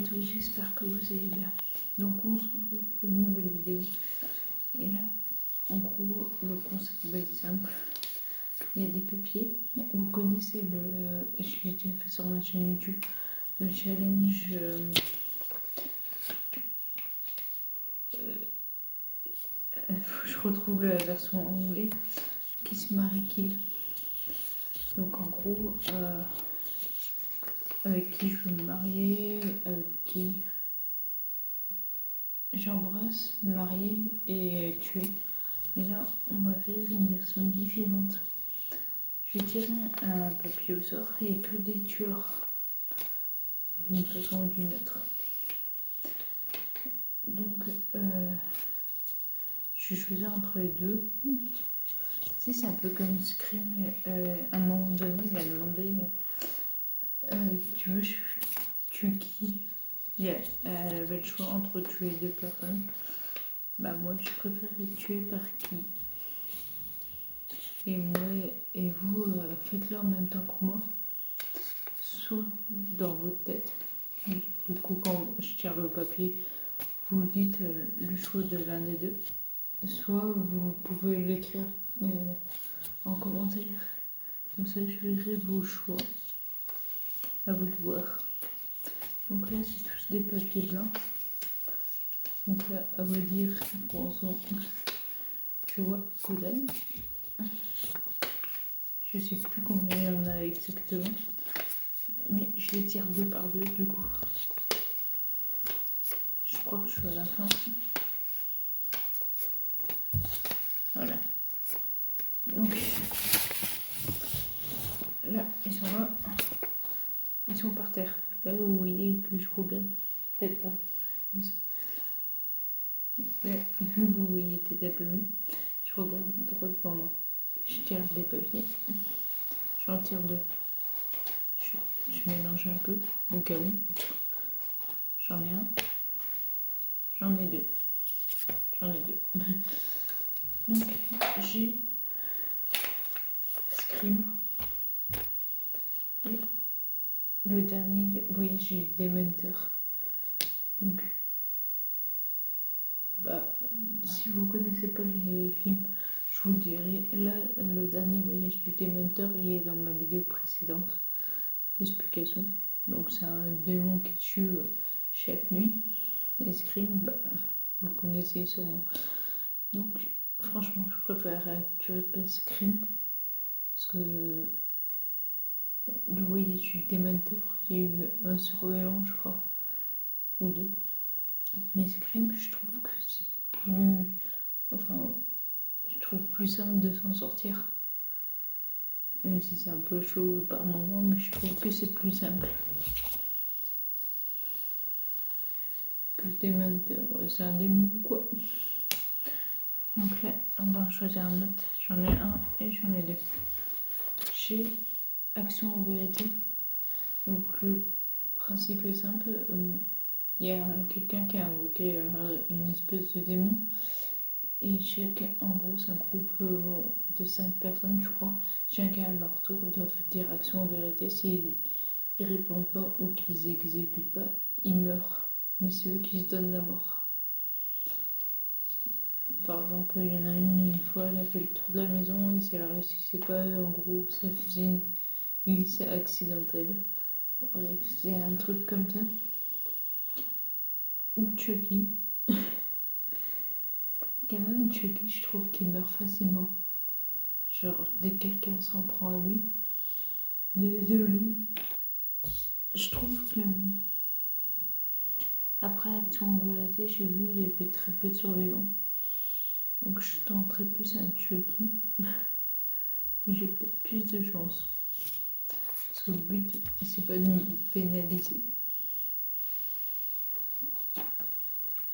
tous, j'espère que vous allez bien. Donc on se retrouve pour une nouvelle vidéo. Et là, en gros, le concept va être simple. Il y a des papiers. Vous connaissez je l'ai déjà fait sur ma chaîne YouTube, le challenge je retrouve la version anglaise, Kiss Marry Kill. Donc en gros, avec qui je veux me marier, avec qui j'embrasse, marier et tuer. Et là, on va faire une version différente. Je vais tirer un papier au sort et que des tueurs, d'une façon ou d'une autre. Donc, je vais choisir entre les deux. Si c'est un peu comme Scream, à un moment donné, il a demandé tu veux tuer qui? Elle avait le choix entre tuer deux personnes. Bah moi je préfère être tué par qui? Et moi et vous faites-le en même temps que moi, soit dans votre tête. Du coup quand je tire le papier, vous dites le choix de l'un des deux, soit vous pouvez l'écrire en commentaire. Comme ça je verrai vos choix. À vous de voir. Donc là c'est tous des papiers blancs. Donc là à vous dire je vois Kodan. Je sais plus combien il y en a exactement, mais je les tire deux par deux du coup. Je crois que je suis à la fin. Voilà. Donc là, ils sont là. Ils sont par terre. Là, vous voyez que je regarde. Peut-être pas. Là, vous voyez peut-être un peu mieux. Je regarde droit devant moi. Je tire des papiers. J'en tire deux. Je mélange un peu au cas où. J'en ai un. J'en ai deux. J'en ai deux. Donc j'ai Scream. Et le dernier, vous voyez, j'ai Dementor. Donc, si vous connaissez pas les films, je vous dirai. Là, le dernier voyage du Dementor, il est dans ma vidéo précédente d'explication. Donc, c'est un démon qui tue chaque nuit. Et Scream, vous le connaissez sûrement. Donc, franchement, je préfère tuer pas Scream. Parce que le voyage du Dementor, il y a eu un surveillant, je crois, ou deux. Mais Scream, je trouve que c'est plus. Enfin, je trouve plus simple de s'en sortir. Même si c'est un peu chaud par moment, mais je trouve que c'est plus simple. Que le Dementor, c'est un démon quoi. Donc là, on va choisir un autre. J'en ai un et j'en ai deux. J'ai Action en vérité. Donc le principe est simple. Il y a quelqu'un qui a invoqué une espèce de démon. Et chacun, en gros, c'est un groupe de 5 personnes, je crois. Chacun à leur tour doivent dire action en vérité. S'ils ne répondent pas ou qu'ils exécutent pas, ils meurent. Mais c'est eux qui se donnent la mort. Par exemple, il y en a une fois, elle a fait le tour de la maison et si elle ne réussissait pas, en gros, ça faisait une glisse accidentelle. Bref, c'est un truc comme ça. Ou Chucky. Quand même, Chucky, je trouve qu'il meurt facilement. Genre, dès que quelqu'un s'en prend à lui, désolé. Je trouve que après Action en vérité, j'ai vu il y avait très peu de survivants. Donc je tenterais plus un Chucky. J'ai peut-être plus de chance. Parce que le but, c'est pas de me pénaliser.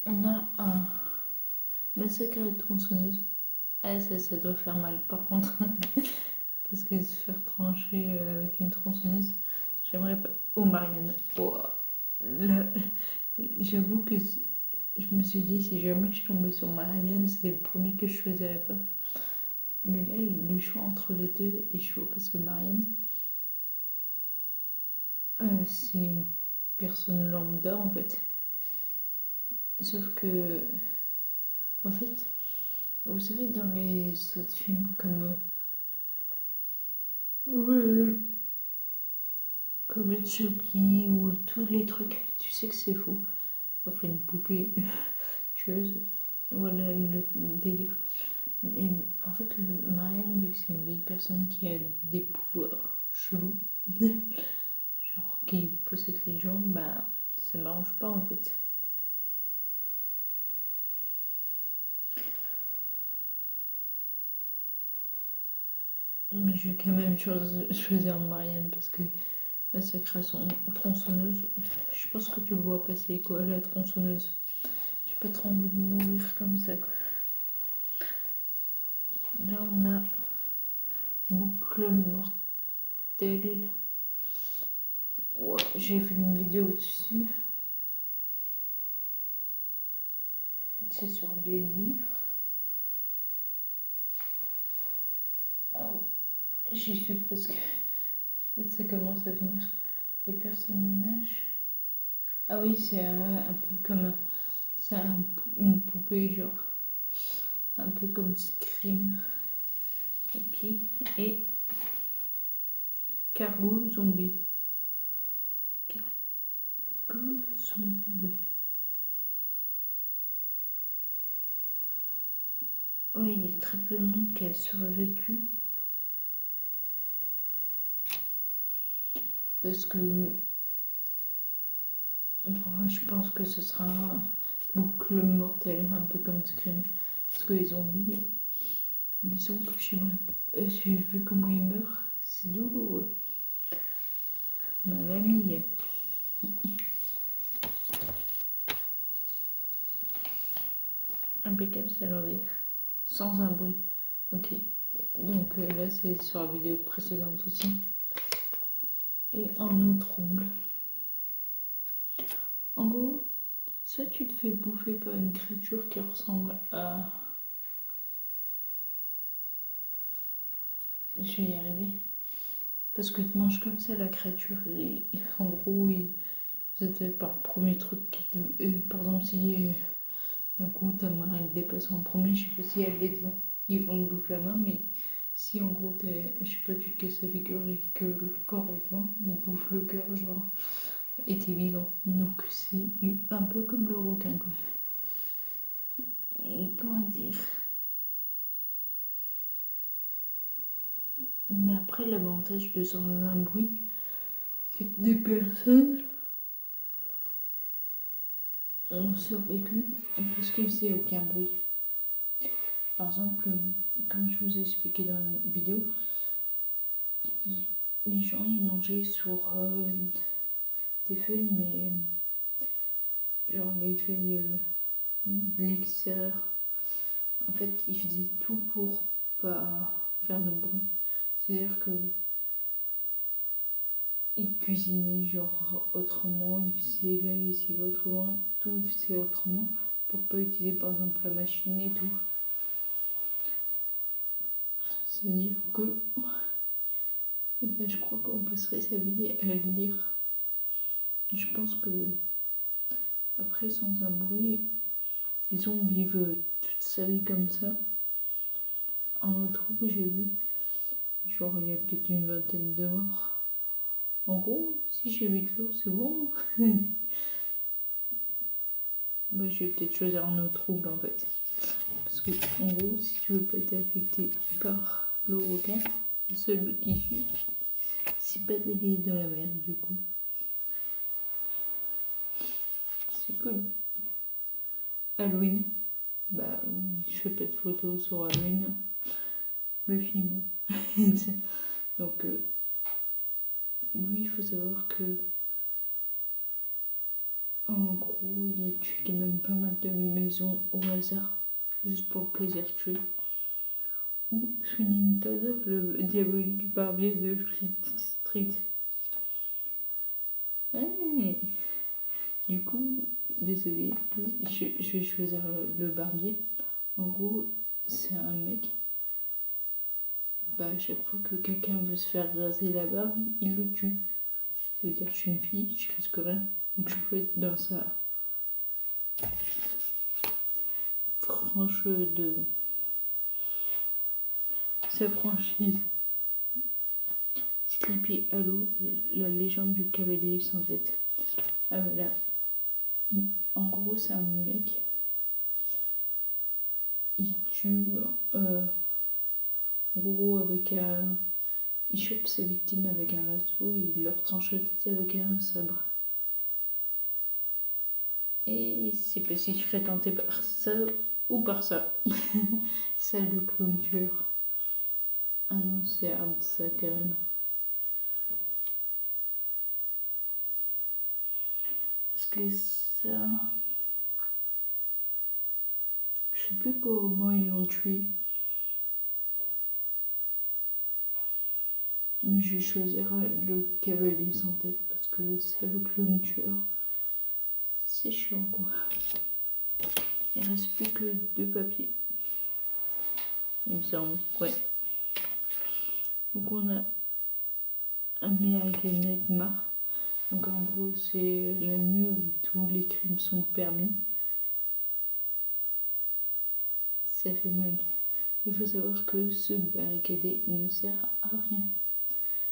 On a un massacre à la tronçonneuse. Ah ça doit faire mal par contre. Parce que se faire trancher avec une tronçonneuse, j'aimerais pas. Oh Marianne. Oh. Là, j'avoue que je me suis dit si jamais je tombais sur Marianne, c'était le premier que je choisirais pas. Mais là, le choix entre les deux est chaud parce que Marianne, c'est une personne lambda en fait. Sauf que, en fait, vous savez, dans les autres films comme Chucky ou tous les trucs, tu sais que c'est faux. Enfin, une poupée tueuse, voilà le délire. Et en fait, Marianne, vu que c'est une vieille personne qui a des pouvoirs chelous, genre qui possède les gens, bah ça m'arrange pas en fait. Mais je vais quand même choisir Marianne parce que la sacration tronçonneuse, je pense que tu le vois passer quoi, la tronçonneuse. J'ai pas trop envie de mourir comme ça quoi. Là on a boucle mortelle. Ouais, j'ai fait une vidéo dessus. C'est sur les livres. Oh, j'y suis presque. Ça commence à venir. Les personnages. Ah oui, c'est un peu comme. C'est une poupée, genre. Un peu comme Scream. Ok. Et Cargo Zombie. Cargo Zombie. Oui, il y a très peu de monde qui a survécu. Parce que. Moi, je pense que ce sera un boucle mortelle, un peu comme Scream. Parce que les zombies. Disons que j'ai vu comment ils meurent. C'est douloureux. Ma mamie. Impeccable, c'est à l'envers. Sans un bruit. Ok. Donc là, c'est sur la vidéo précédente aussi. Et un autre ongle. En gros, soit tu te fais bouffer par une créature qui ressemble à. Je vais y arriver. Parce que tu manges comme ça la créature. Et en gros, ils attaquent par le premier truc. Par exemple, si d'un coup ta main elle dépasse en premier, je sais pas si elle est devant, ils vont te bouffer la main, mais si en gros je sais pas, tu te casses la figure et que le corps est devant, ils bouffent le cœur, genre, et t'es vivant. Donc c'est un peu comme le requin, quoi. Et comment dire. Mais après, l'avantage de sans un bruit, c'est que des personnes ont survécu parce qu'ils faisaient aucun bruit. Par exemple, comme je vous ai expliqué dans la vidéo, les gens ils mangeaient sur des feuilles, mais genre les feuilles de l'extérieur. En fait, ils faisaient tout pour pas faire de bruit. C'est-à-dire que ils cuisinaient genre autrement, ils faisaient la lessive autrement, tout ils faisaient autrement pour pas utiliser par exemple la machine et tout. Ça veut dire que eh ben, je crois qu'on passerait sa vie à le lire. Je pense que après sans un bruit, ils ont vivre toute sa vie comme ça. En autre où j'ai vu, genre il y a peut-être une vingtaine de morts. En gros, si j'ai 8 lots, c'est bon. Bah, je vais peut-être choisir un autre trouble en fait. Parce que en gros, si tu veux pas être affecté par le requin, le seul issue, c'est pas d'aller dans la mer du coup. C'est cool. Halloween. Bah, je fais pas de photos sur Halloween. Le film. Donc, lui, il faut savoir que en gros, il a tué quand même pas mal de maisons au hasard, juste pour le plaisir de tuer. Ou Sweeney Todd, le diabolique barbier de Fleet Street. Hey. Du coup, désolé, je vais choisir le barbier. En gros, c'est un mec. Bah, à chaque fois que quelqu'un veut se faire raser la barbe, il le tue. Ça veut dire que je suis une fille, je risque rien. Donc je peux être dans sa franchise. Sleepy Hollow, la légende du cavalier sans tête. Ah voilà. En gros, c'est un mec. Il tue. En gros, avec un. Il chope ses victimes avec un lasso et il leur tranche la tête avec un sabre. Et je sais pas si je serais tentée par ça ou par ça. Ça, le clown tueur. Ah non, c'est hard ça quand même. Parce que ça. Je sais plus comment ils l'ont tué. Mais je vais choisir le cavalier sans tête parce que ça, le clown tueur. C'est chiant quoi. Il reste plus que 2 papiers. Il me semble. Ouais. Donc on a American Nightmare. Donc en gros c'est la nuit où tous les crimes sont permis. Ça fait mal. Il faut savoir que se barricader ne sert à rien.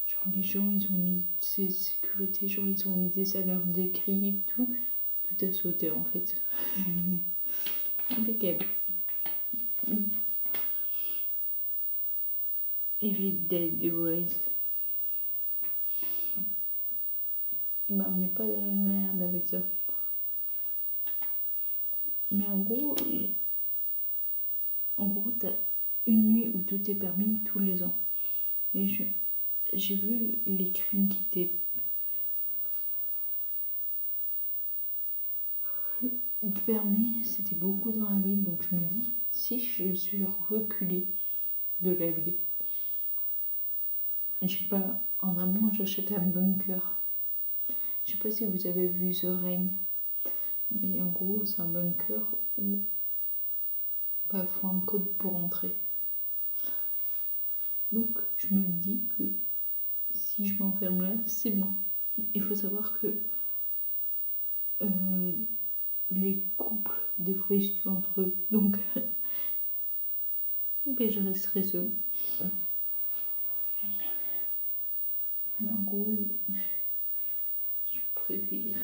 Genre les gens ils ont mis ces sécurités, genre ils ont mis des alarmes des cris et tout a sauté en fait. Impeccable. Evil Dead Rise. Ben, on n'est pas dans la merde avec ça. Mais en gros, t'as une nuit où tout est permis tous les ans. Et j'ai vu les crimes qui étaient permis, c'était beaucoup dans la ville. Donc je me dis, si je suis reculée de la ville, je sais pas, en amont, j'achète un bunker. Je sais pas si vous avez vu The Rain, mais en gros, c'est un bunker où il faut un code pour entrer. Donc, je me dis que si je m'enferme là, c'est bon. Il faut savoir que les couples, des fois, ils se tuent entre eux. Donc, ben, je resterai seule. Mais en gros, je préfère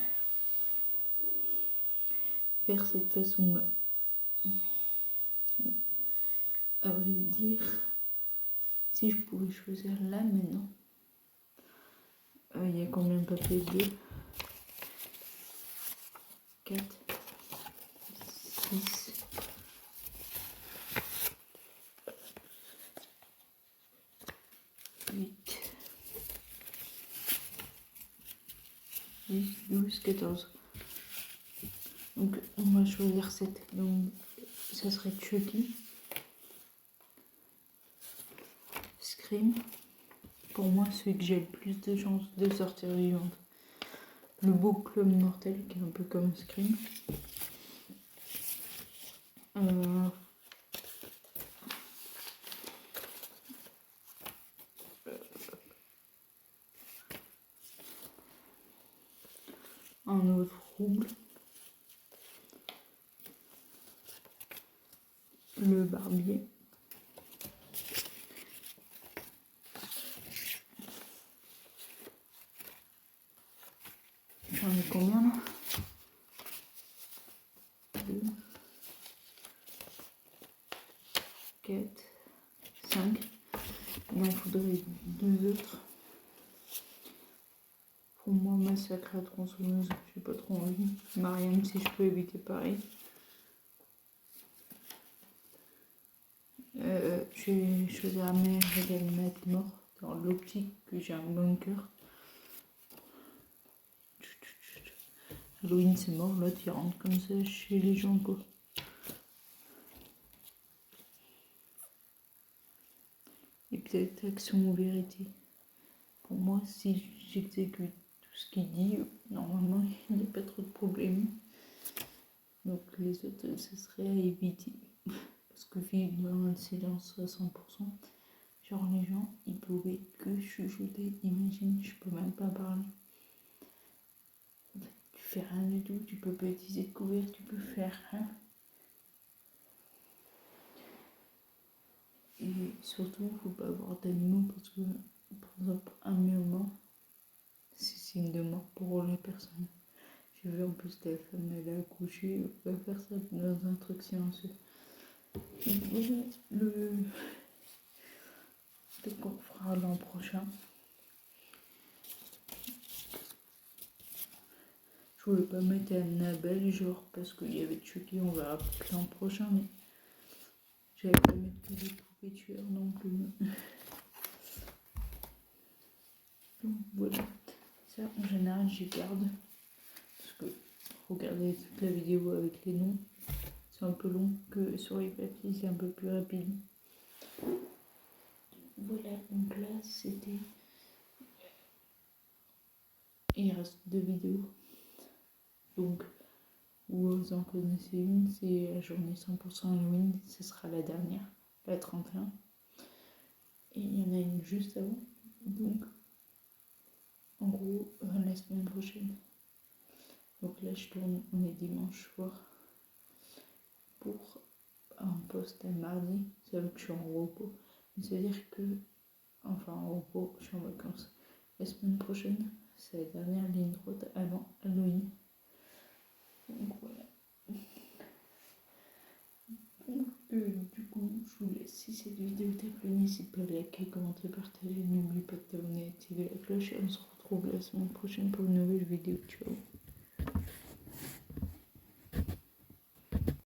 faire cette façon-là. À vrai dire, si je pouvais choisir là maintenant, il y a combien de papiers? 2, 4, 6, 8, 10, 12, 14. Donc on va choisir 7. Donc ça serait Chucky. Scream. Pour moi, celui que j'ai le plus de chances de sortir vivante. Le beau club mortel qui est un peu comme Scream. Un autre rouble. Le barbier. J'en ai combien là? 2, 4, 5. Il en faudrait 2 autres. Pour moi, Massacre à la tronçonneuse, j'ai pas trop envie. Marianne, si je peux éviter pareil. Je vais choisir American Nightmare dans l'optique que j'ai un bunker. Halloween c'est mort, là tu rentres comme ça chez les gens quoi. Et peut-être action ou vérité. Pour moi, si j'exécute tout ce qu'il dit, normalement il n'y a pas trop de problème. Donc les autres, ce serait à éviter. Parce que vivre dans le silence à 100%, genre les gens, ils pouvaient que chuchoter. Imagine, je peux même pas parler. fais rien du tout, tu peux pas utiliser de couvert, tu peux faire rien. Et surtout, faut pas avoir d'animaux parce que, par exemple, un miaulement, c'est signe de mort pour la personne. J'ai vu en plus ta femme, elle a accouché, on va faire ça dans un truc silencieux. Donc voilà, peut-être qu'on fera l'an prochain. Je voulais pas mettre Annabelle, genre, parce qu'il y avait Chucky, on verra peut-être l'an prochain, mais j'avais pas mettre que des poupées tueurs non plus. Donc voilà, ça en général j'y garde, parce que regarder toute la vidéo avec les noms, c'est un peu long, que sur les papiers c'est un peu plus rapide. Voilà, donc là c'était... Il reste 2 vidéos. Donc, vous en connaissez une, c'est la journée 100% Halloween, ce sera la dernière, la 31. Et il y en a une juste avant. Donc, en gros, la semaine prochaine. Donc là, je tourne, on est dimanche soir, pour un post à mardi. Ça veut que je suis en repos. Mais ça veut dire que, enfin en repos, je suis en vacances. La semaine prochaine, c'est la dernière ligne droite avant Halloween. Donc voilà. Du coup, je vous laisse. Si cette vidéo t'a plu, n'hésite pas à liker, commenter, partager. N'oublie pas de t'abonner et activer la cloche. Et on se retrouve la semaine prochaine pour une nouvelle vidéo. Ciao.